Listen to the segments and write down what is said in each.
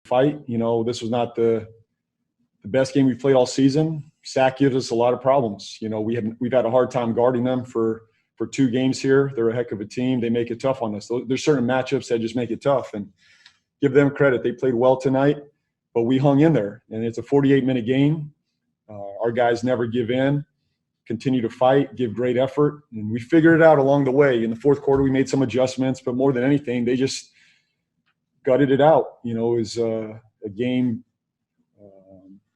fight. This was not the best game we've played all season. Sac gives us a lot of problems. We've had a hard time guarding them for 2 games here. They're a heck of a team. They make it tough on us. There's certain matchups that just make it tough, and give them credit. They played well tonight, but we hung in there, and it's a 48-minute game. Our guys never give in, continue to fight, give great effort, and we figured it out along the way. In the fourth quarter, we made some adjustments, but more than anything, they just gutted it out. It was a game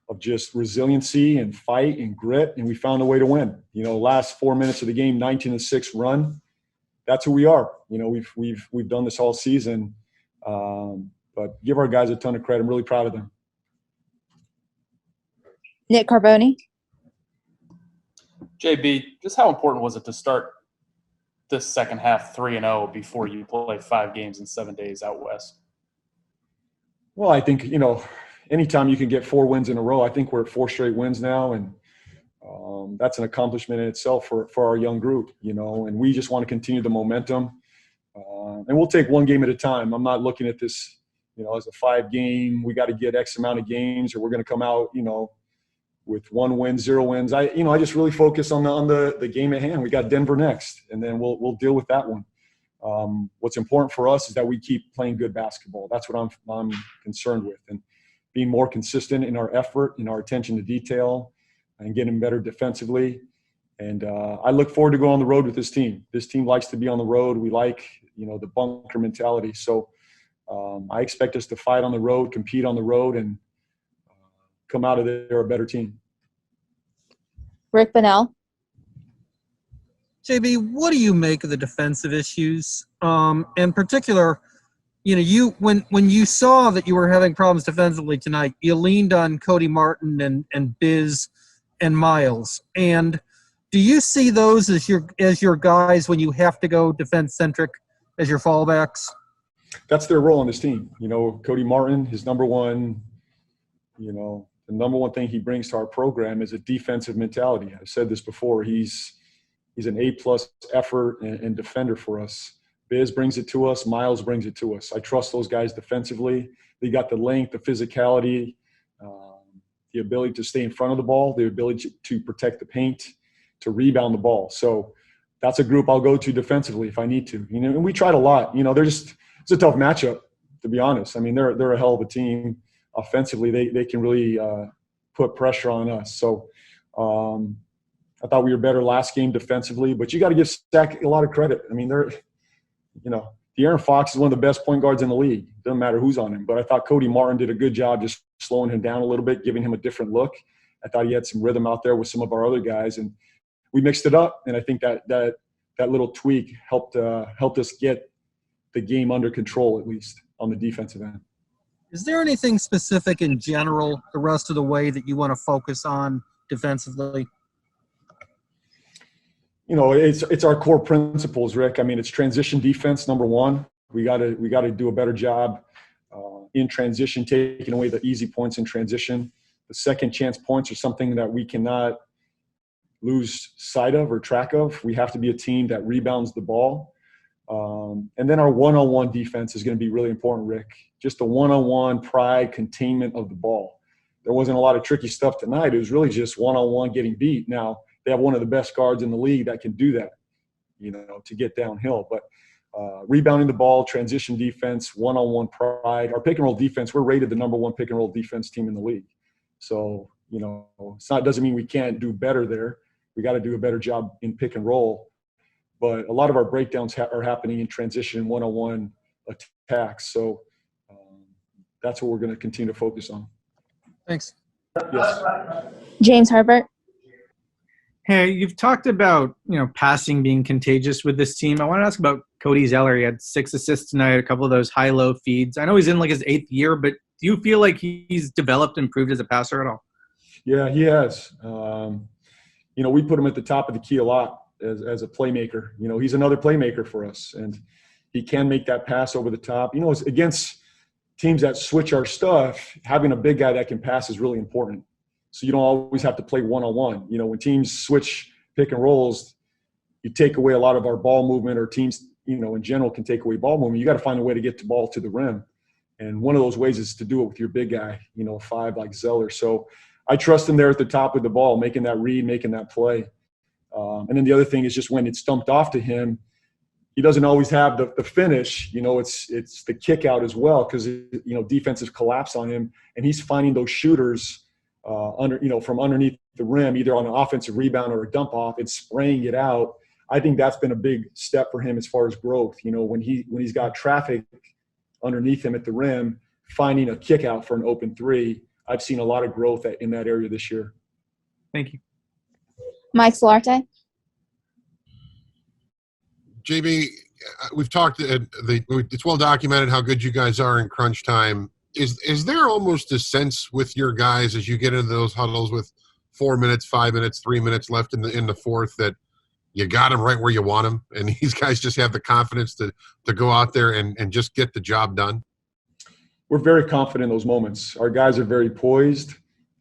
of just resiliency and fight and grit, and we found a way to win. Last 4 minutes of the game, 19-6 run. That's who we are. We've done this all season, but give our guys a ton of credit. I'm really proud of them. Nick Carboni. JB, just how important was it to start this second half 3-0 before you play 5 games in 7 days out west? Well, I think, anytime you can get 4 wins in a row, I think we're at 4 straight wins now, and that's an accomplishment in itself for our young group, and we just want to continue the momentum. And we'll take one game at a time. I'm not looking at this, as a 5-game, we got to get X amount of games, or we're going to come out, with 1 win, 0 wins. I just really focus on the game at hand. We got Denver next, and then we'll deal with that one. What's important for us is that we keep playing good basketball. That's what I'm concerned with, and being more consistent in our effort, in our attention to detail, and getting better defensively. And I look forward to going on the road with this team. This team likes to be on the road. We like, the bunker mentality. So I expect us to fight on the road, compete on the road, and come out of there a better team. Rick Bonnell. JB, what do you make of the defensive issues? In particular, when you saw that you were having problems defensively tonight, you leaned on Cody Martin and Biz and Miles. And do you see those as your guys when you have to go defense-centric as your fallbacks? That's their role on this team. Cody Martin, his number one, the number one thing he brings to our program is a defensive mentality. I've said this before. He's an A-plus effort and defender for us. Biz brings it to us. Miles brings it to us. I trust those guys defensively. They got the length, the physicality, the ability to stay in front of the ball, the ability to protect the paint, to rebound the ball. So that's a group I'll go to defensively if I need to. And we tried a lot. It's a tough matchup, to be honest. I mean, they're a hell of a team. Offensively, they can really put pressure on us. So I thought we were better last game defensively, but you got to give Sac a lot of credit. I mean, De'Aaron Fox is one of the best point guards in the league. Doesn't matter who's on him. But I thought Cody Martin did a good job just slowing him down a little bit, giving him a different look. I thought he had some rhythm out there with some of our other guys, and we mixed it up. And I think that little tweak helped us get the game under control, at least on the defensive end. Is there anything specific in general the rest of the way that you want to focus on defensively? It's our core principles, Rick. I mean, it's transition defense, number one. We got to do a better job in transition, taking away the easy points in transition. The second chance points are something that we cannot lose sight of or track of. We have to be a team that rebounds the ball. And then our one-on-one defense is going to be really important, Rick. Just the one-on-one pride, containment of the ball. There wasn't a lot of tricky stuff tonight. It was really just one-on-one getting beat. Now, they have one of the best guards in the league that can do that, to get downhill. But rebounding the ball, transition defense, one-on-one pride. Our pick-and-roll defense, we're rated the number one pick-and-roll defense team in the league. So, doesn't mean we can't do better there. We got to do a better job in pick-and-roll. But a lot of our breakdowns are happening in transition, one-on-one attacks. So that's what we're going to continue to focus on. Thanks. Yes. James Herbert. Hey, you've talked about, passing being contagious with this team. I want to ask about Cody Zeller. He had 6 assists tonight, a couple of those high-low feeds. I know he's in his 8th year, but do you feel like he's developed and improved as a passer at all? Yeah, he has. We put him at the top of the key a lot as a playmaker. He's another playmaker for us, and he can make that pass over the top. Against teams that switch our stuff, having a big guy that can pass is really important. So you don't always have to play one-on-one. When teams switch pick and rolls, you take away a lot of our ball movement, or teams, in general can take away ball movement. You got to find a way to get the ball to the rim. And one of those ways is to do it with your big guy, you know, 5 like Zeller. So I trust him there at the top of the ball, making that read, making that play. And then the other thing is just when it's dumped off to him, he doesn't always have the finish. You know, it's the kick out as well, because, you know, defenses collapse on him, and he's finding those shooters from underneath the rim, either on an offensive rebound or a dump off, and spraying it out. I think that's been a big step for him as far as growth. You know, when he's got traffic underneath him at the rim, finding a kick out for an open three, I've seen a lot of growth in that area this year. Thank you. Mike Solarte. JB, we've talked. It's well documented how good you guys are in crunch time. Is there almost a sense with your guys as you get into those huddles with 4 minutes, 5 minutes, 3 minutes left in the fourth that you got them right where you want them, and these guys just have the confidence to go out there and just get the job done? We're very confident in those moments. Our guys are very poised.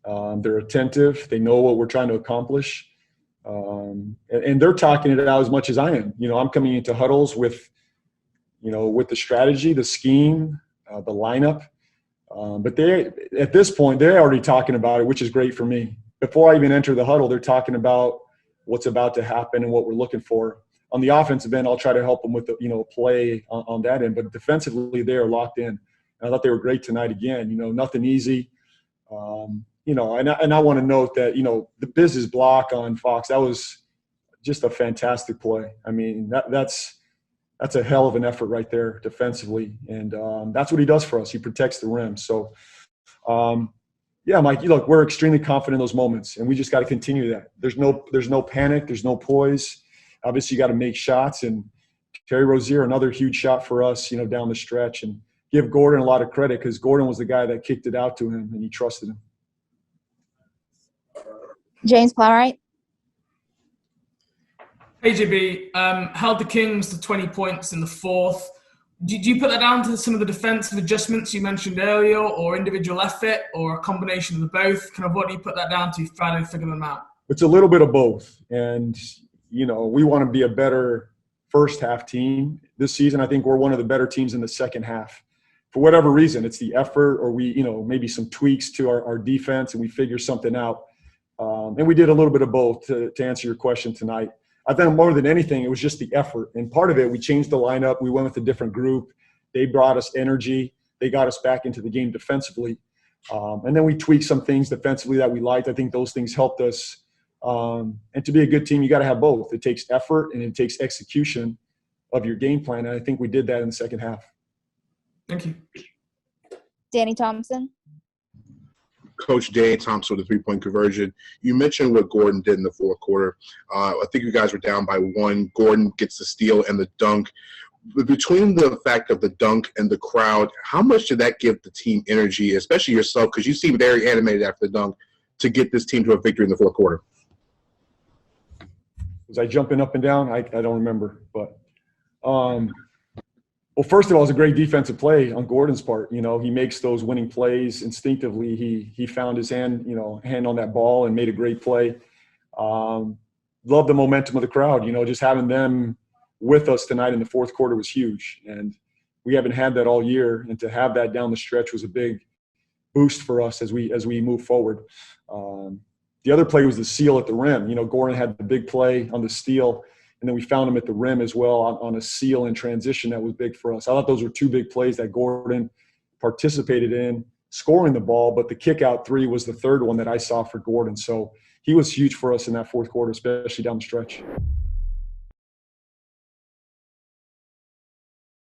They're attentive. They know what we're trying to accomplish. And they're talking it out as much as I am. You know, I'm coming into huddles with the strategy, the scheme, the lineup. But at this point, they're already talking about it, which is great for me. Before I even enter the huddle, they're talking about what's about to happen and what we're looking for. On the offensive end, I'll try to help them with the, play on that end. But defensively, they are locked in. And I thought they were great tonight again. You know, nothing easy. And I want to note that, the business block on Fox, that was just a fantastic play. I mean, that's a hell of an effort right there defensively. And that's what he does for us. He protects the rim. So, Mike, look, we're extremely confident in those moments, and we just got to continue that. There's no panic. There's no poise. Obviously, you got to make shots. And Terry Rozier, another huge shot for us, down the stretch. And give Gordon a lot of credit, because Gordon was the guy that kicked it out to him, and he trusted him. James Plowright. Hey, JB, held the Kings to 20 points in the fourth. Did you put that down to some of the defensive adjustments you mentioned earlier, or individual effort, or a combination of the both? Kind of what do you put that down to try to figure them out? It's a little bit of both. And, we want to be a better first half team this season. I think we're one of the better teams in the second half. For whatever reason, it's the effort, or we, maybe some tweaks to our defense, and we figure something out. And we did a little bit of both to answer your question tonight. I think more than anything, it was just the effort. And part of it, we changed the lineup. We went with a different group. They brought us energy. They got us back into the game defensively. And then we tweaked some things defensively that we liked. I think those things helped us. And to be a good team, you got to have both. It takes effort and it takes execution of your game plan. And I think we did that in the second half. Thank you. Danny Thompson. Coach Jay Thompson with a three-point conversion. You mentioned what Gordon did in the fourth quarter. I think you guys were down by one. Gordon gets the steal and the dunk. But between the fact of the dunk and the crowd, how much did that give the team energy, especially yourself, because you seem very animated after the dunk, to get this team to a victory in the fourth quarter? Was I jumping up and down? I don't remember. But well, first of all, it was a great defensive play on Gordon's part. He makes those winning plays instinctively. He found his hand on that ball and made a great play. Love the momentum of the crowd. Just having them with us tonight in the fourth quarter was huge. And we haven't had that all year. And to have that down the stretch was a big boost for us as we move forward. The other play was the seal at the rim. Gordon had the big play on the steal. And then we found him at the rim as well on a seal in transition that was big for us. I thought those were two big plays that Gordon participated in, scoring the ball, but the kick-out three was the third one that I saw for Gordon. So he was huge for us in that fourth quarter, especially down the stretch.